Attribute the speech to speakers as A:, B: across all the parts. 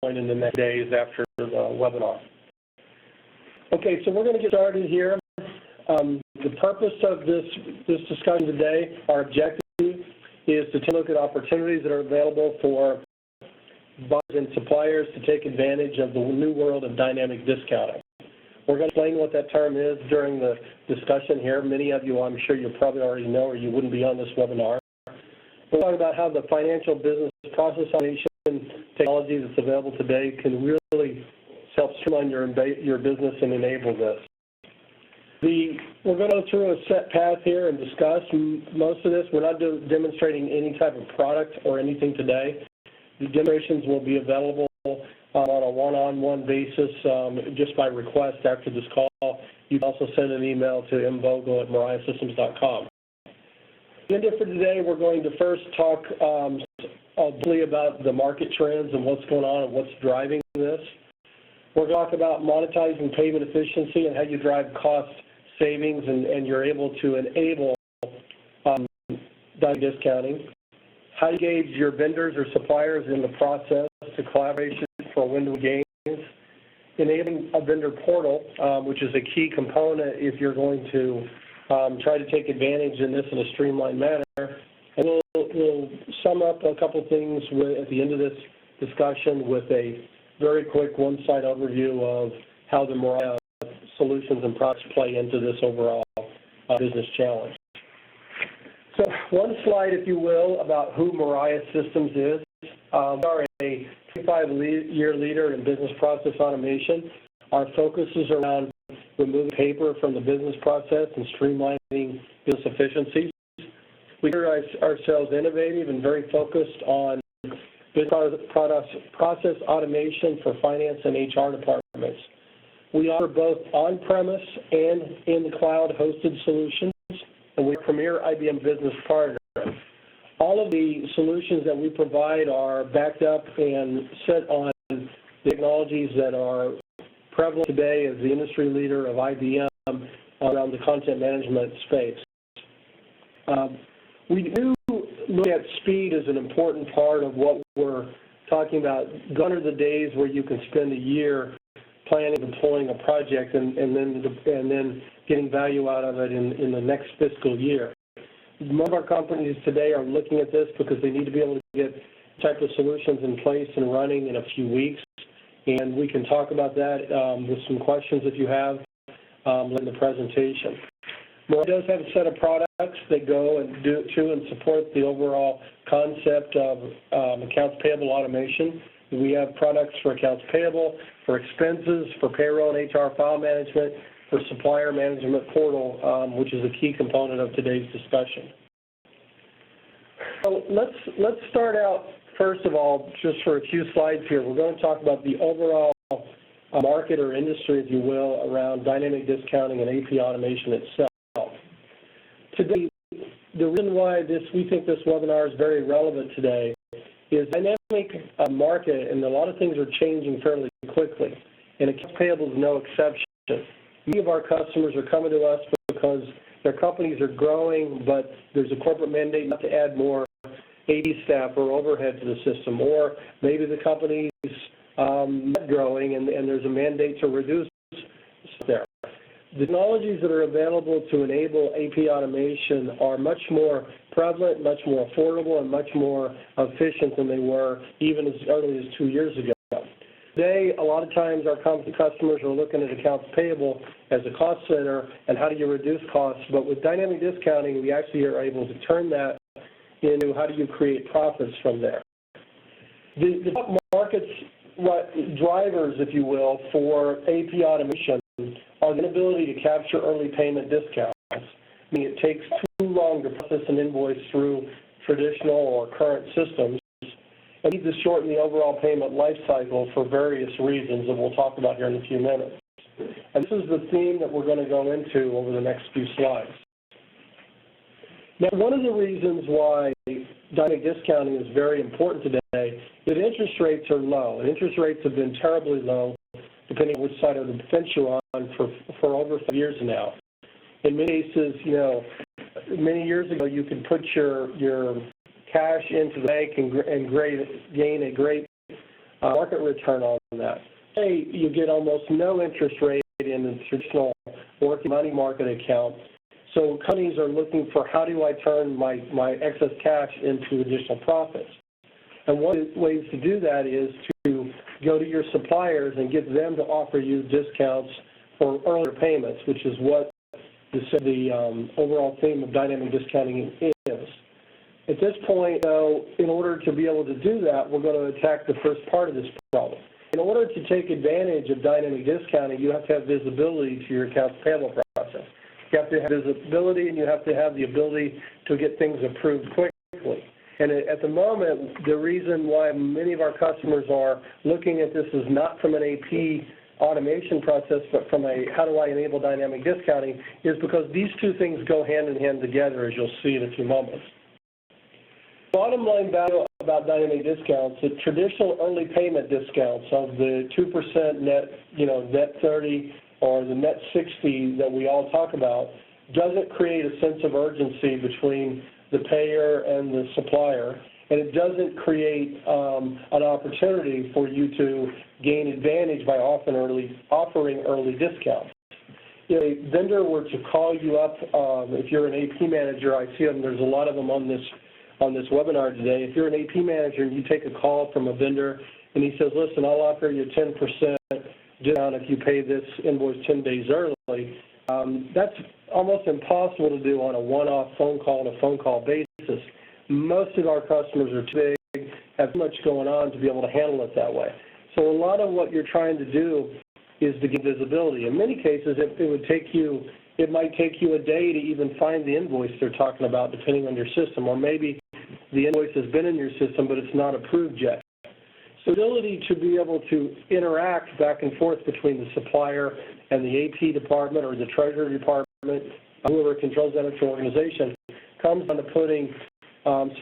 A: in the next days after the webinar. Okay, so we're going to get started here. The purpose of this discussion today, our objective is to take a look at opportunities that are available for buyers and suppliers to take advantage of the new world of dynamic discounting. We're going to explain what that term is during the discussion here. Many of you, I'm sure you probably already know, or you wouldn't be on this webinar. We're talking about how the financial business process automation technology that's available today can really help streamline your business and enable this. We're going to go through a set path here and discuss most of this. We're not demonstrating any type of product or anything today. The demonstrations will be available on a one-on-one basis just by request after this call. You can also send an email to mvogel@mariasystems.com. Agenda for today, we're going to first talk briefly about the market trends and what's going on and what's driving this. We're going to talk about monetizing payment efficiency and how you drive cost savings and you're able to enable discounting. How you gauge your vendors or suppliers in the process to collaboration for win-win gains. Enabling a vendor portal, which is a key component if you're going to try to take advantage in this in a streamlined manner. And we'll sum up a couple things at the end of this discussion with a very quick one-slide overview of how the Mariah solutions and products play into this overall business challenge. So one slide, if you will, about who Mariah Systems is. We are a 25-year leader in business process automation. Our focus is around removing paper from the business process and streamlining business efficiencies. We consider ourselves innovative and very focused on business process automation for finance and HR departments. We offer both on-premise and in the cloud hosted solutions, and we're a premier IBM business partner. All of the solutions that we provide are backed up and set on the technologies that are prevalent today as the industry leader of IBM around the content management space. We do look at speed as an important part of what we're talking about. Gone are the days where you can spend a year planning and deploying a project and then getting value out of it in the next fiscal year. Most of our companies today are looking at this because they need to be able to get type of solutions in place and running in a few weeks. And we can talk about that with some questions if you have in the presentation. Mariah does have a set of products that go and do to and support the overall concept of accounts payable automation. We have products for accounts payable, for expenses, for payroll and HR file management, for supplier management portal, which is a key component of today's discussion. So let's start out, first of all, just for a few slides here. We're going to talk about the overall market or industry, if you will, around dynamic discounting and AP automation itself. Today, the reason why we think this webinar is very relevant today is dynamic market, and a lot of things are changing fairly quickly, and accounts payable is no exception. Many of our customers are coming to us because their companies are growing, but there's a corporate mandate not to add more AD staff or overhead to the system, or maybe the company's not growing and there's a mandate to reduce there. The technologies that are available to enable AP automation are much more prevalent, much more affordable, and much more efficient than they were even as early as 2 years ago. Today, a lot of times our customers are looking at accounts payable as a cost center and how do you reduce costs, but with dynamic discounting, we actually are able to turn that into how do you create profits from there. The top markets drivers, if you will, for AP automation are the inability to capture early payment discounts. I mean, it takes too long to process an invoice through traditional or current systems, and needs to shorten the overall payment life cycle for various reasons that we'll talk about here in a few minutes. And this is the theme that we're going to go into over the next few slides. Now, one of the reasons why dynamic discounting is very important today is that interest rates are low, and interest rates have been terribly low, depending on which side of the fence you're on, for over 5 years now. In many cases, many years ago, you could put your cash into the bank and gain a great market return on that. Say you get almost no interest rate in the traditional working money market account. So companies are looking for, how do I turn my excess cash into additional profits? And one of the ways to do that is to go to your suppliers and get them to offer you discounts for earlier payments, which is what the overall theme of dynamic discounting is. At this point, though, in order to be able to do that, we're going to attack the first part of this problem. In order to take advantage of dynamic discounting, you have to have visibility to your accounts payable process. You have to have visibility, and you have to have the ability to get things approved quickly. And at the moment, the reason why many of our customers are looking at this is not from an AP automation process, but from a how do I enable dynamic discounting, is because these two things go hand in hand together, as you'll see in a few moments. Bottom line value about dynamic discounts, the traditional early payment discounts of the 2% net, net 30 or the net 60 that we all talk about, doesn't create a sense of urgency between the payer and the supplier, and it doesn't create an opportunity for you to gain advantage by offering early discounts. If a vendor were to call you up, if you're an AP manager, I see them, there's a lot of them on this webinar today. If you're an AP manager and you take a call from a vendor and he says, listen, I'll offer you 10% discount if you pay this invoice 10 days early, that's almost impossible to do on a one-off phone call and a phone call basis. Most of our customers are too big, have too much going on to be able to handle it that way. So a lot of what you're trying to do is to get visibility. In many cases, it might take you a day to even find the invoice they're talking about, depending on your system, or maybe the invoice has been in your system, but it's not approved yet. So the ability to be able to interact back and forth between the supplier and the AP department or the treasury department, whoever controls that organization, comes down to putting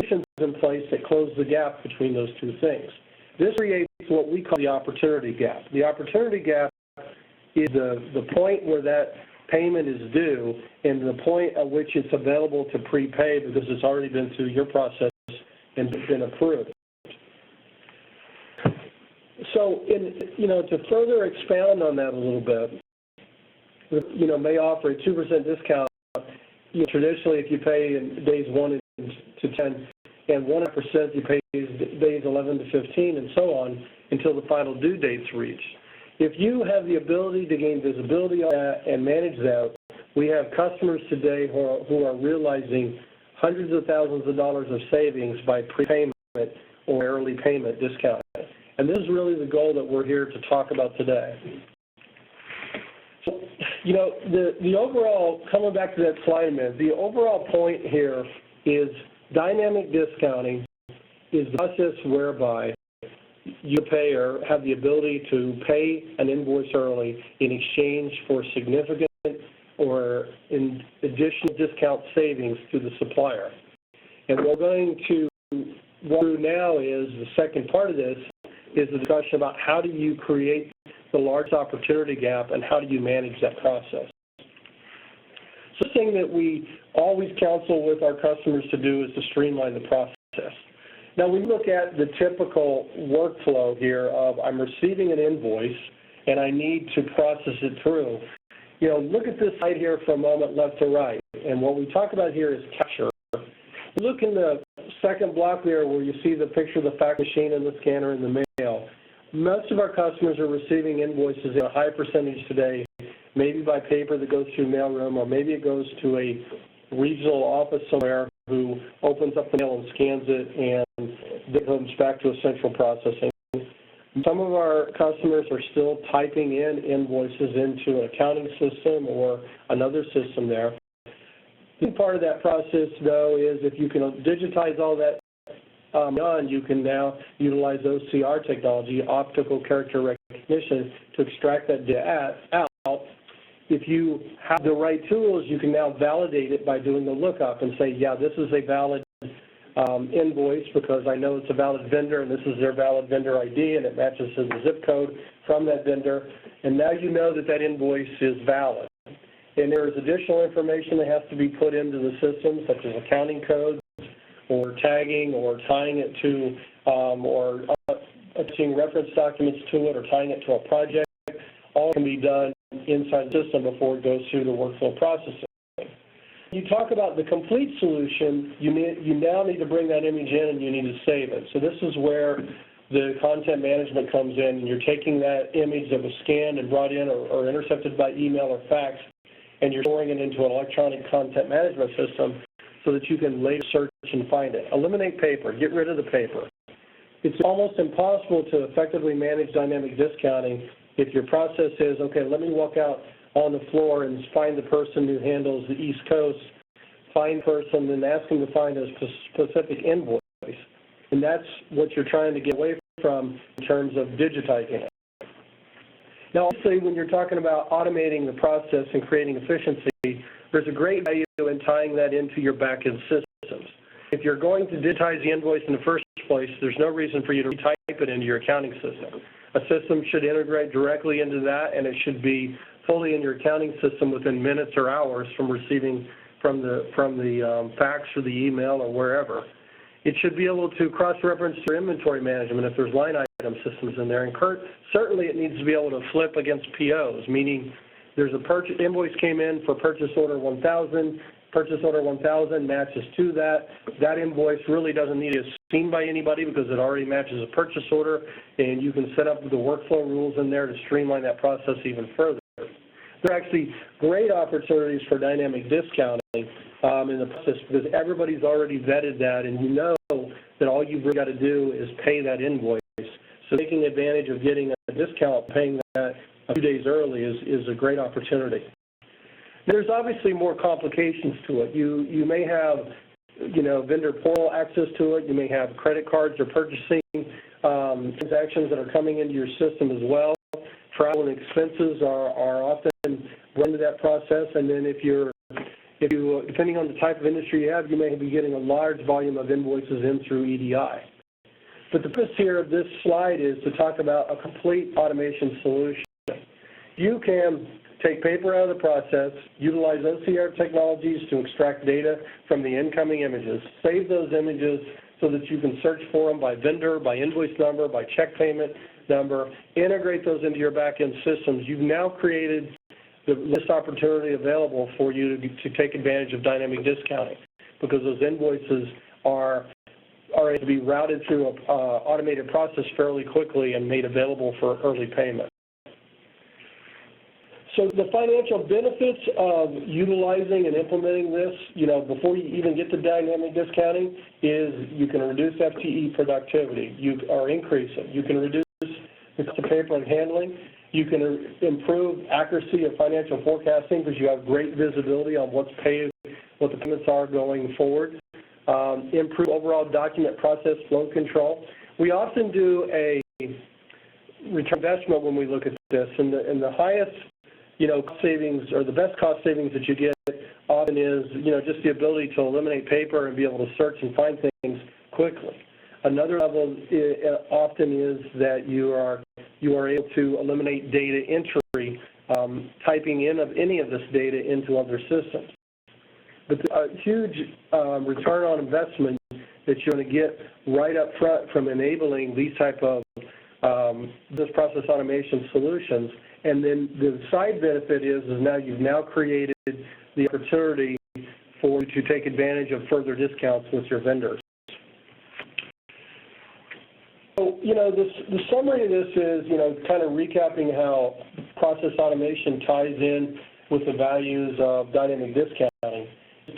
A: systems in place that close the gap between those two things. This creates what we call the opportunity gap. The opportunity gap is the point where that payment is due and the point at which it's available to prepay because it's already been through your process and been approved. So, to further expound on that a little bit, may offer a 2% discount. Traditionally, if you pay in days 1 to 10, and 100% you pay days 11 to 15, and so on until the final due date's reached. If you have the ability to gain visibility on that and manage that, we have customers today who are realizing hundreds of thousands of dollars of savings by prepayment or early payment discount. And this is really the goal that we're here to talk about today. So, the overall, coming back to that slide a minute, the overall point here is dynamic discounting is the process whereby you payer have the ability to pay an invoice early in exchange for significant or in additional discount savings to the supplier. And what we're going to walk through now is the second part of this is the discussion about how do you create the large opportunity gap and how do you manage that process. So the thing that we always counsel with our customers to do is to streamline the process. Now, we look at the typical workflow here of I'm receiving an invoice and I need to process it through. Look at this slide here for a moment left to right. And what we talk about here is capture. Look in the second block there where you see the picture of the fax machine and the scanner and the mail. Most of our customers are receiving invoices in a high percentage today, maybe by paper that goes through mailroom, or maybe it goes to a regional office somewhere who opens up the mail and scans it and it comes back to a central processing. Some of our customers are still typing in invoices into an accounting system or another system there. The part of that process, though, is if you can digitize all that done, you can now utilize OCR technology, optical character recognition, to extract that data out. If you have the right tools, you can now validate it by doing the lookup and say, yeah, this is a valid invoice because I know it's a valid vendor and this is their valid vendor ID and it matches to the zip code from that vendor. And now you know that that invoice is valid. And there is additional information that has to be put into the system, such as accounting codes or tagging or tying it to or attaching reference documents to it or tying it to a project, all can be done inside the system before it goes through the workflow processing. You talk about the complete solution, you now need to bring that image in and you need to save it. So this is where the content management comes in, and you're taking that image that was scanned and brought in or intercepted by email or fax, and you're storing it into an electronic content management system so that you can later search and find it. Eliminate paper, get rid of the paper. It's almost impossible to effectively manage dynamic discounting if your process is, okay, let me walk out on the floor and find the person who handles the East Coast, find the person, and ask them to find a specific invoice. And that's what you're trying to get away from in terms of digitizing it. Now, obviously, when you're talking about automating the process and creating efficiency, there's a great value in tying that into your back-end systems. If you're going to digitize the invoice in the first place, there's no reason for you to type it into your accounting system. A system should integrate directly into that, and it should be fully in your accounting system within minutes or hours from receiving from the fax or the email or wherever. It should be able to cross-reference your inventory management if there's line item systems in there. And certainly it needs to be able to flip against POs, meaning there's a invoice came in for purchase order 1,000, purchase order 1,000 matches to that. That invoice really doesn't need to be seen by anybody because it already matches a purchase order, and you can set up the workflow rules in there to streamline that process even further. There are actually great opportunities for dynamic discounting in the process because everybody's already vetted that, and you know that all you've really got to do is pay that invoice. So taking advantage of getting a discount, paying that a few days early is a great opportunity. There's obviously more complications to it. You may have, vendor portal access to it. You may have credit cards or purchasing transactions that are coming into your system as well. Travel and expenses are often run to that process, and then if you, depending on the type of industry you have, you may be getting a large volume of invoices in through EDI. But the purpose here of this slide is to talk about a complete automation solution. You can take paper out of the process, utilize OCR technologies to extract data from the incoming images, save those images so that you can search for them by vendor, by invoice number, by check payment number, integrate those into your back-end systems. You've now created this opportunity available for you to take advantage of dynamic discounting because those invoices are able to be routed through an automated process fairly quickly and made available for early payment. So the financial benefits of utilizing and implementing this, before you even get to dynamic discounting, is you can reduce FTE productivity, or increase it. You can reduce the cost of paper and handling. You can improve accuracy of financial forecasting because you have great visibility on what's paid, what the payments are going forward. Improve overall document process flow control. We often do a return investment when we look at this, and the highest cost savings or the best cost savings that you get often is, just the ability to eliminate paper and be able to search and find things quickly. Another level often is that you are able to eliminate data entry, typing in of any of this data into other systems. But a huge return on investment that you're going to get right up front from enabling these type of this process automation solutions. And then the side benefit is now you've now created the opportunity for you to take advantage of further discounts with your vendors. So, the summary of this is, kind of recapping how process automation ties in with the values of dynamic discounting.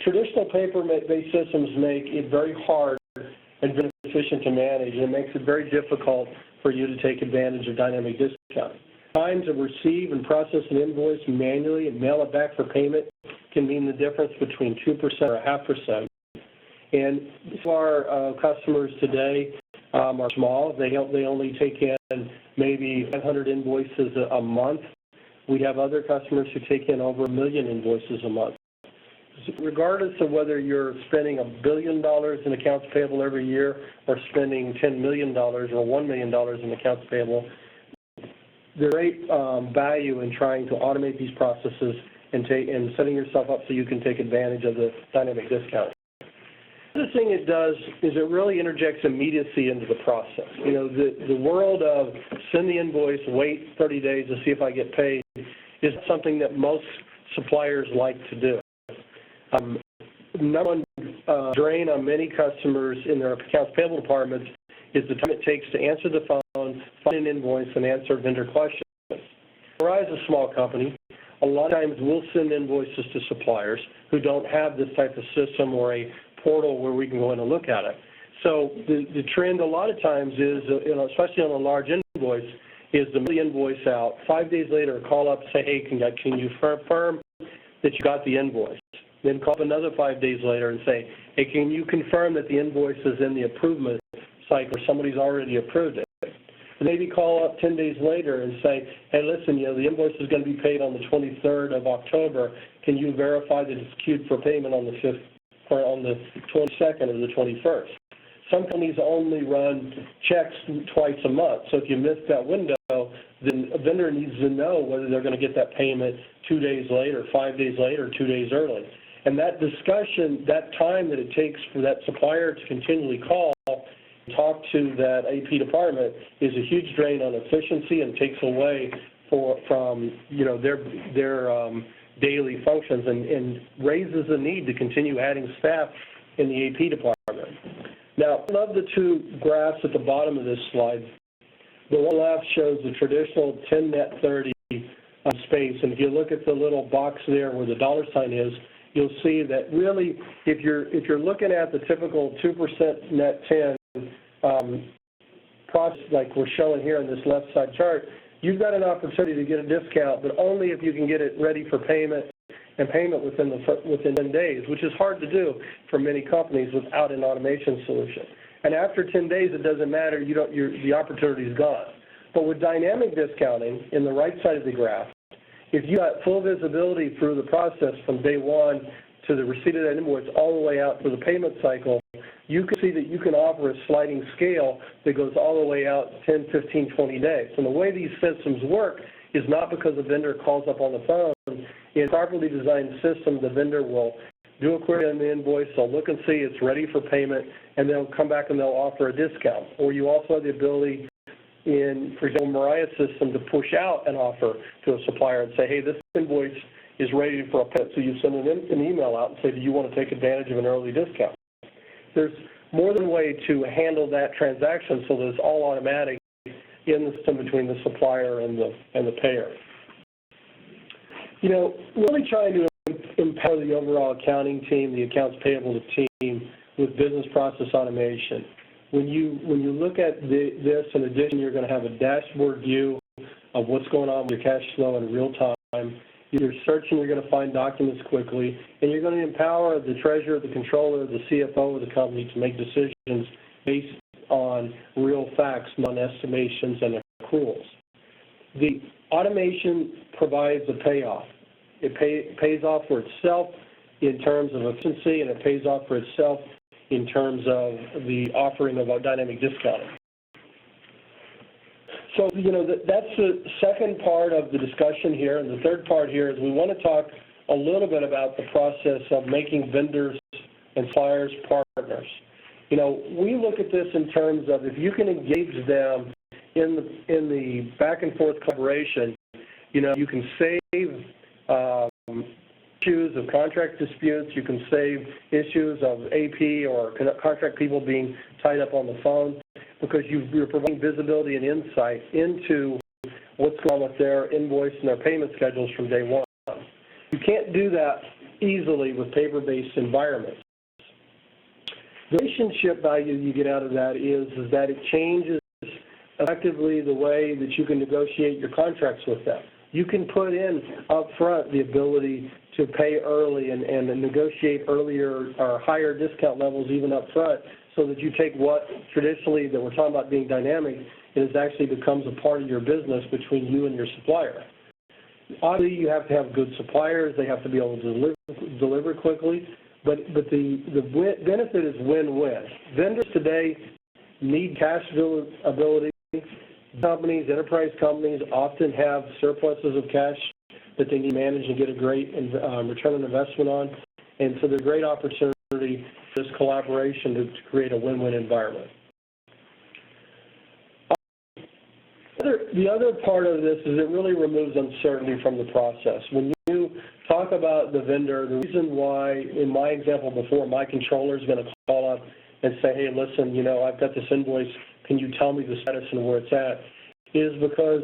A: Traditional paper-based systems make it very hard and very efficient to manage, and it makes it very difficult for you to take advantage of dynamic discounting. Time to receive and process an invoice manually and mail it back for payment can mean the difference between 2% or 0.5%. And our customers today are small. They only take in maybe 500 invoices a month. We have other customers who take in over 1 million invoices a month. Regardless of whether you're spending $1 billion in accounts payable every year or spending $10 million or $1 million in accounts payable, there's great value in trying to automate these processes and setting yourself up so you can take advantage of the dynamic discount. other thing it does is it really interjects immediacy into the process. You know, the world of send the invoice, wait 30 days to see if I get paid is something that most suppliers like to do. Number one drain on many customers in their accounts payable departments is the time it takes to answer the phone, find an invoice, and answer vendor questions. We're a small company. A lot of times we'll send invoices to suppliers who don't have this type of system or a portal where we can go in and look at it. So the trend a lot of times is, especially on a large invoice, is to mail the invoice out. 5 days later, call up and say, hey, can you confirm that you got the invoice? Then call up another 5 days later and say, hey, can you confirm that the invoice is in the approval cycle or somebody's already approved it? Maybe call up 10 days later and say, hey, listen, the invoice is going to be paid on the 23rd of October. Can you verify that it's queued for payment on the 5th or on the 22nd or the 21st? Some companies only run checks twice a month. So if you miss that window, then a vendor needs to know whether they're going to get that payment 2 days later, 5 days later, 2 days early. And that discussion, that time that it takes for that supplier to continually call, talk to that AP department is a huge drain on efficiency and takes away from their daily functions and raises the need to continue adding staff in the AP department. Now, I love the two graphs at the bottom of this slide. The one left shows the traditional 10 net 30 space, and if you look at the little box there where the dollar sign is, you'll see that really, if you're looking at the typical 2% net 10 process like we're showing here on this left side chart, you've got an opportunity to get a discount, but only if you can get it ready for payment and payment within 10 days, which is hard to do for many companies without an automation solution. And after 10 days, it doesn't matter. The opportunity is gone. But with dynamic discounting, in the right side of the graph, if you got full visibility through the process from day one to the receipt of that invoice all the way out through the payment cycle, you can see that you can offer a sliding scale that goes all the way out 10, 15, 20 days. And the way these systems work is not because the vendor calls up on the phone. In a properly designed system, the vendor will do a query on the invoice, they'll look and see it's ready for payment, and they'll come back and they'll offer a discount. Or you also have the ability in, for example, Mariah's system to push out an offer to a supplier and say, hey, this invoice is ready for a payment. So you send an email out and say, do you want to take advantage of an early discount? There's more than a way to handle that transaction so that it's all automatic in the system between the supplier and the payer. We're really trying to empower the overall accounting team, the accounts payable team, with business process automation. When you look at this, in addition, you're going to have a dashboard view of what's going on with your cash flow in real time. You're searching, you're going to find documents quickly, and you're going to empower the treasurer, the controller, the CFO of the company to make decisions based on real facts, non-estimations, and accruals. The automation provides a payoff. It pays off for itself in terms of efficiency, and it pays off for itself in terms of the offering of dynamic discounting. So, that's the second part of the discussion here, and the third part here is we want to talk a little bit about the process of making vendors and suppliers partners. We look at this in terms of if you can engage them in the back and forth collaboration, you can save issues of contract disputes, you can save issues of AP or contract people being tied up on the phone, because you're providing visibility and insight into what's going on with their invoice and their payment schedules from day one. You can't do that easily with paper-based environments. The relationship value you get out of that is that it changes effectively the way that you can negotiate your contracts with them. You can put in up front the ability to pay early and negotiate earlier or higher discount levels even up front, so that you take what traditionally that we're talking about being dynamic, it actually becomes a part of your business between you and your supplier. Obviously, you have to have good suppliers. They have to be able to deliver quickly, but the benefit is win-win. Vendors today need cash availability. Companies, enterprise companies, often have surpluses of cash that they need to manage and get a great return on investment on, and so there's a great opportunity for this collaboration to create a win-win environment. The other part of this is it really removes uncertainty from the process. When you talk about the vendor, the reason why, in my example before, my controller is going to call up and say, hey, listen, you know, I've got this invoice, can you tell me the status and where it's at, is because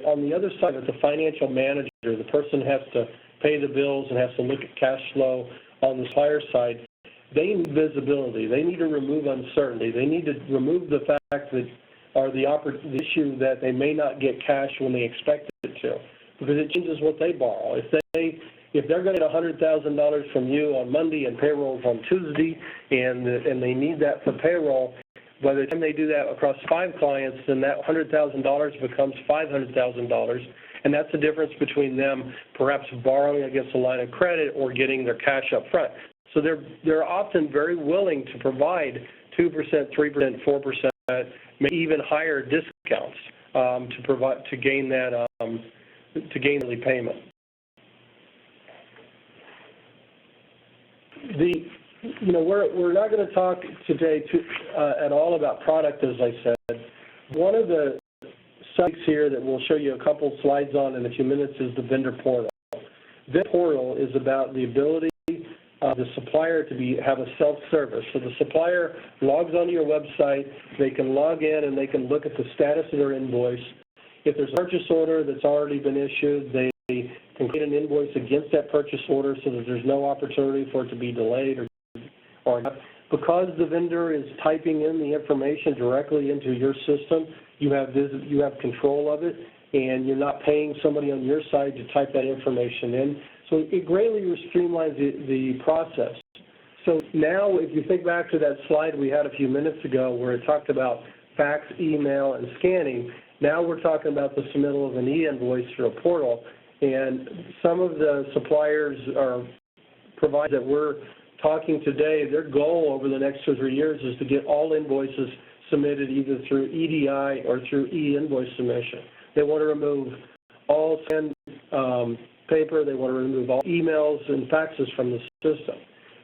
A: on the other side of it, the financial manager, the person has to pay the bills and has to look at cash flow on the supplier side. They need visibility. They need to remove uncertainty. They need to remove the fact that the issue that they may not get cash when they expect it to, because it changes what they borrow. If they're going to get $100,000 from you on Monday and payroll's on Tuesday, and they need that for payroll, by the time they do that across 5 clients, then that $100,000 becomes $500,000, and that's the difference between them perhaps borrowing against a line of credit or getting their cash up front. So they're often very willing to provide 2%, 3%, 4%, maybe even higher discounts to gain that early payment. We're not going to talk today at all about product, as I said. One of the sites here that we'll show you a couple slides on in a few minutes is the vendor portal. This portal is about the ability of the supplier to have a self-service. So the supplier logs onto your website, they can log in and they can look at the status of their invoice. If there's a purchase order that's already been issued, they can create an invoice against that purchase order so that there's no opportunity for it to be delayed or not. Because the vendor is typing in the information directly into your system, you have control of it, and you're not paying somebody on your side to type that information in. So it greatly streamlines the process. So now if you think back to that slide we had a few minutes ago where it talked about fax, email, and scanning, now we're talking about the submittal of an e-invoice through a portal. And some of the suppliers or providers that we're talking today, their goal over the next 2 or 3 years is to get all invoices submitted either through EDI or through e-invoice submission. They want to remove all scanned paper. They want to remove all emails and faxes from the system.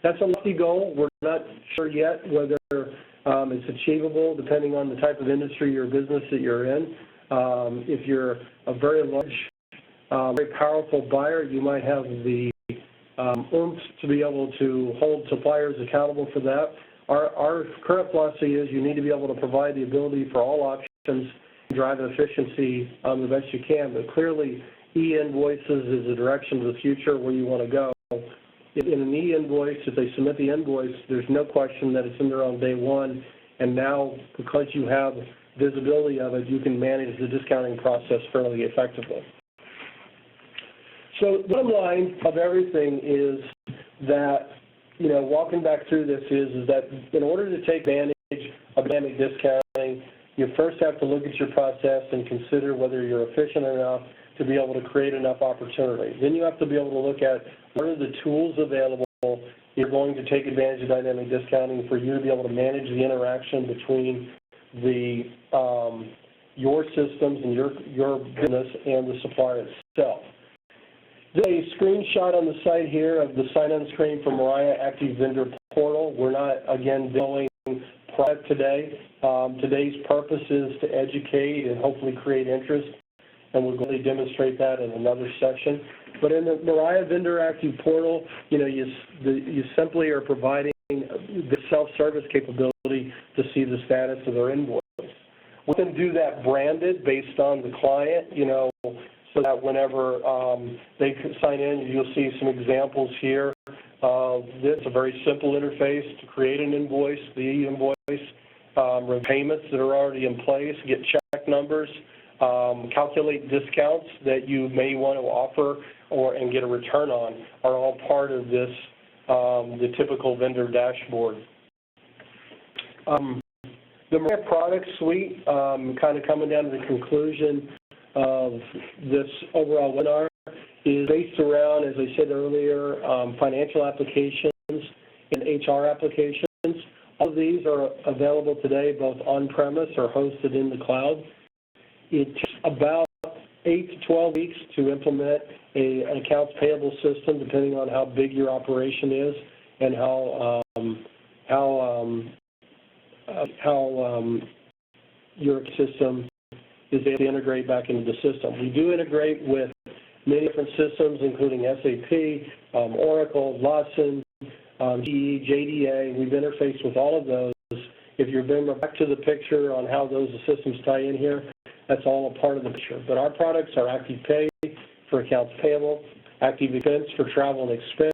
A: That's a lofty goal. We're not sure yet whether it's achievable depending on the type of industry or business that you're in. If you're a very large, very powerful buyer, you might have the oomph to be able to hold suppliers accountable for that. Our current philosophy is you need to be able to provide the ability for all options, drive efficiency the best you can, but clearly e-invoices is a direction to the future where you want to go. In an e-invoice, if they submit the invoice, there's no question that it's in there on day one, and now because you have visibility of it, you can manage the discounting process fairly effectively. So the bottom line of everything is that, walking back through this is that in order to take advantage of dynamic discounting, you first have to look at your process and consider whether you're efficient enough to be able to create enough opportunity. Then you have to be able to look at what are the tools available if you're going to take advantage of dynamic discounting for you to be able to manage the interaction between your systems and your business and the supplier itself. There's a screenshot on the site here of the sign-in screen for Mariah Active Vendor Portal. We're not, again, demoing product today. Today's purpose is to educate and hopefully create interest, and we're going to demonstrate that in another session. But in the Mariah Vendor Active Portal, you simply are providing the self-service capability to see the status of their invoice. We can do that branded based on the client, so that whenever they sign in, you'll see some examples here. It's a very simple interface to create an invoice, the e-invoice, payments that are already in place, get check numbers, calculate discounts that you may want to offer and get a return on are all part of this, the typical vendor dashboard. The Mariah product suite, kind of coming down to the conclusion of this overall webinar, is based around, as I said earlier, financial applications and HR applications. All of these are available today both on-premise or hosted in the cloud. It takes about 8 to 12 weeks to implement an accounts payable system, depending on how big your operation is and how your system is able to integrate back into the system. We do integrate with many different systems, including SAP, Oracle, Lawson, GE, JDA. We've interfaced with all of those. If you remember back to the picture on how those systems tie in here, that's all a part of the picture. But our products are Active Pay for accounts payable, Active Expense for travel and expense,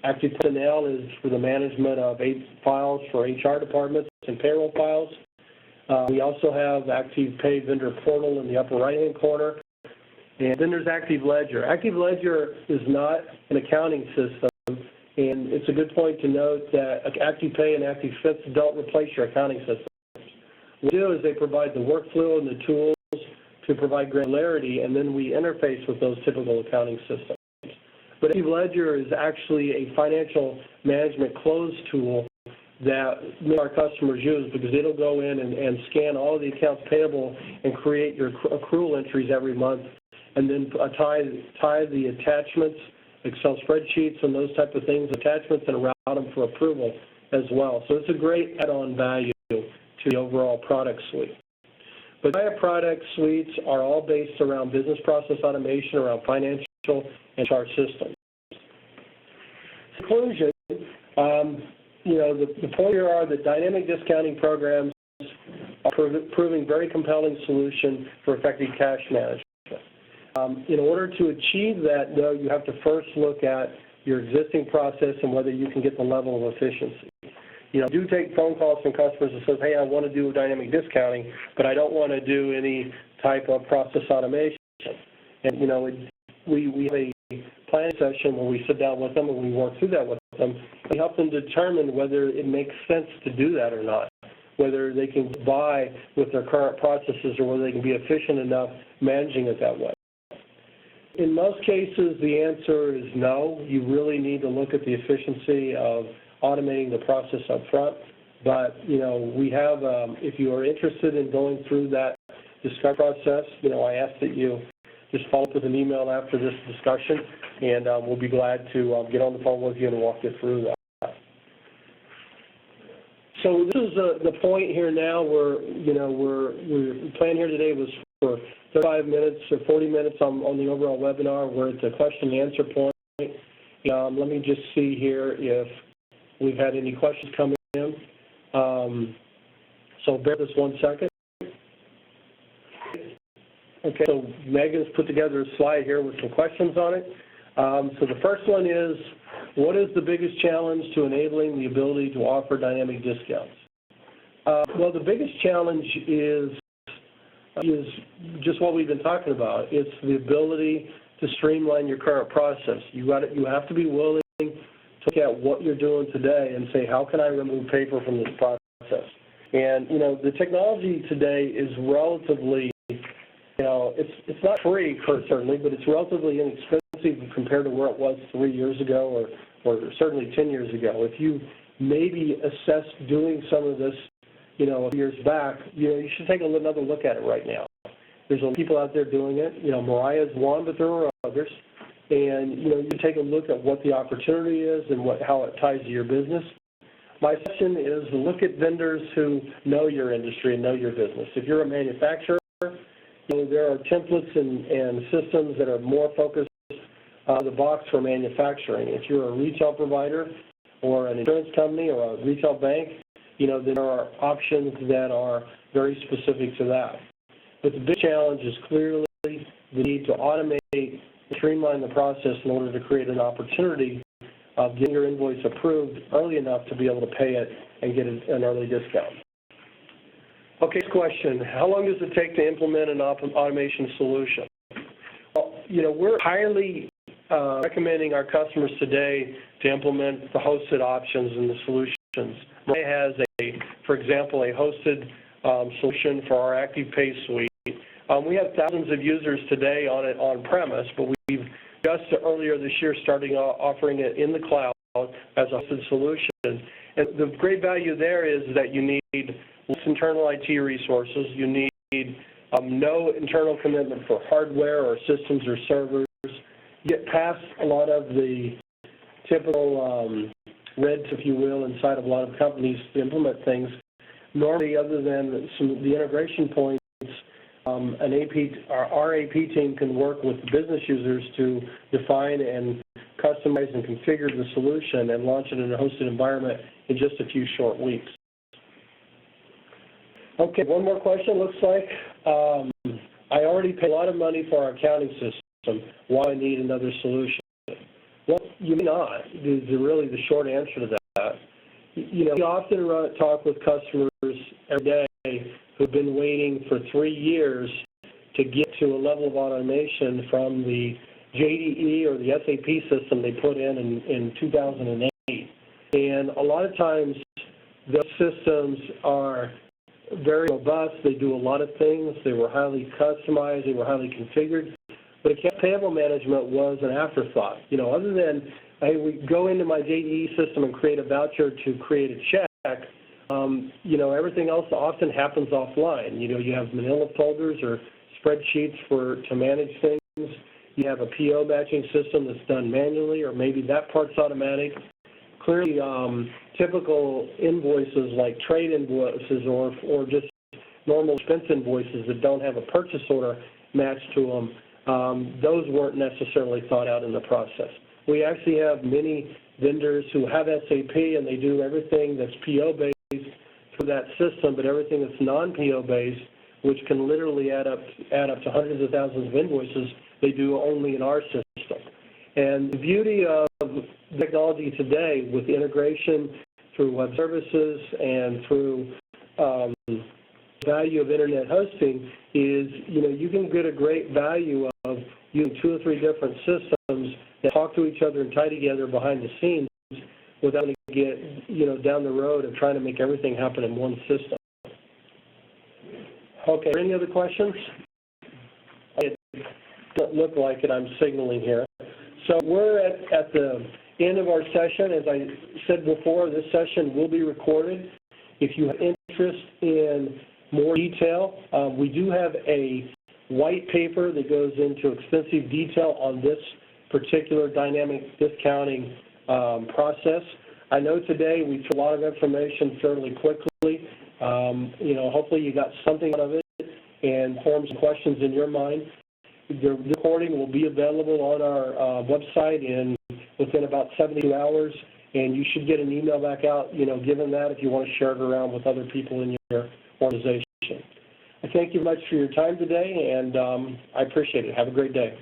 A: Active Personnel is for the management of files for HR departments and payroll files. We also have Active Pay Vendor Portal in the upper right-hand corner. And then there's Active Ledger. Active Ledger is not an accounting system, and it's a good point to note that Active Pay and Active Expense don't replace your accounting system. What they do is they provide the workflow and the tools to provide granularity, and then we interface with those typical accounting systems. But Active Ledger is actually a financial management close tool that many of our customers use because it'll go in and scan all of the accounts payable and create your accrual entries every month, and then tie the attachments, Excel spreadsheets and those type of things, attachments, and route them for approval as well. So it's a great add-on value to the overall product suite. But my product suites are all based around business process automation, around financial and HR systems. In conclusion, the point here are that dynamic discounting programs are proving very compelling solution for effective cash management. In order to achieve that, though, you have to first look at your existing process and whether you can get the level of efficiency. Do take phone calls from customers that says, hey, I want to do dynamic discounting, but I don't want to do any type of process automation. And, we have a planning session where we sit down with them and we work through that with them. We help them determine whether it makes sense to do that or not, whether they can buy with their current processes or whether they can be efficient enough managing it that way. In most cases, the answer is no. You really need to look at the efficiency of automating the process up front. But, we have, if you are interested in going through that discovery process, I ask that you just follow up with an email after this discussion, and we'll be glad to get on the phone with you and walk you through that. So this is the point here now where, the plan here today was for 35 minutes or 40 minutes on the overall webinar. We're at the question and answer point. Let me just see here if we've had any questions come in. So bear with us 1 second. Okay, so Megan's put together a slide here with some questions on it. So the first one is, what is the biggest challenge to enabling the ability to offer dynamic discounts? Well, the biggest challenge is just what we've been talking about. It's the ability to streamline your current process. You have to be willing to look at what you're doing today and say, how can I remove paper from this process? And, the technology today is relatively, it's not free, certainly, but it's relatively inexpensive compared to where it was 3 years ago or certainly 10 years ago. If you maybe assessed doing some of this, a few years back, you should take another look at it right now. There's a lot of people out there doing it. Mariah's one, but there are others. And, you take a look at what the opportunity is and how it ties to your business. My suggestion is look at vendors who know your industry and know your business. If you're a manufacturer, there are templates and systems that are more focused out of the box for manufacturing. If you're a retail provider or an insurance company or a retail bank, there are options that are very specific to that. But the big challenge is clearly the need to automate and streamline the process in order to create an opportunity of getting your invoice approved early enough to be able to pay it and get an early discount. Okay, next question. How long does it take to implement an automation solution? Well, we're highly recommending our customers today to implement the hosted options and the solutions. Mariah has, for example, a hosted solution for our Active Pay suite. We have thousands of users today on it on-premise, but we've just earlier this year starting offering it in the cloud as a hosted solution. And the great value there is that you need less internal IT resources. You need no internal commitment for hardware or systems or servers. You get past a lot of the typical red, if you will, inside of a lot of companies to implement things. Normally, other than the integration points, our AP team can work with the business users to define and customize and configure the solution and launch it in a hosted environment in just a few short weeks. Okay, one more question, looks like. I already pay a lot of money for our accounting system. Why do I need another solution? Well, you may not, is really the short answer to that. You know, we often talk with customers every day who've been waiting for 3 years to get to a level of automation from the JDE or the SAP system they put in 2008. And a lot of times, those systems are very robust. They do a lot of things. They were highly customized. They were highly configured. But account payable management was an afterthought. You know, other than, hey, we go into my JDE system and create a voucher to create a check, you know, everything else often happens offline. You know, you have manila folders or spreadsheets to manage things. You have a PO matching system that's done manually, or maybe that part's automatic. Clearly, typical invoices like trade invoices or just normal expense invoices that don't have a purchase order matched to them, those weren't necessarily thought out in the process. We actually have many vendors who have SAP and they do everything that's PO-based for that system, but everything that's non-PO-based, which can literally add up to hundreds of thousands of invoices, they do only in our system. And the beauty of technology today with integration through web services and through value of internet hosting is, you know, you can get a great value of using 2 or 3 different systems that talk to each other and tie together behind the scenes without having to get, you know, down the road of trying to make everything happen in one system. Okay, any other questions? It doesn't look like it, I'm signaling here. So we're at the end of our session. As I said before, this session will be recorded. If you have interest in more detail, we do have a white paper that goes into extensive detail on this particular dynamic discounting process. I know today we took a lot of information fairly quickly. You know, hopefully you got something out of it and formed some questions in your mind. The recording will be available on our website within about 72 hours, and you should get an email back out, you know, given that if you want to share it around with other people in your organization. I thank you much for your time today, and I appreciate it. Have a great day.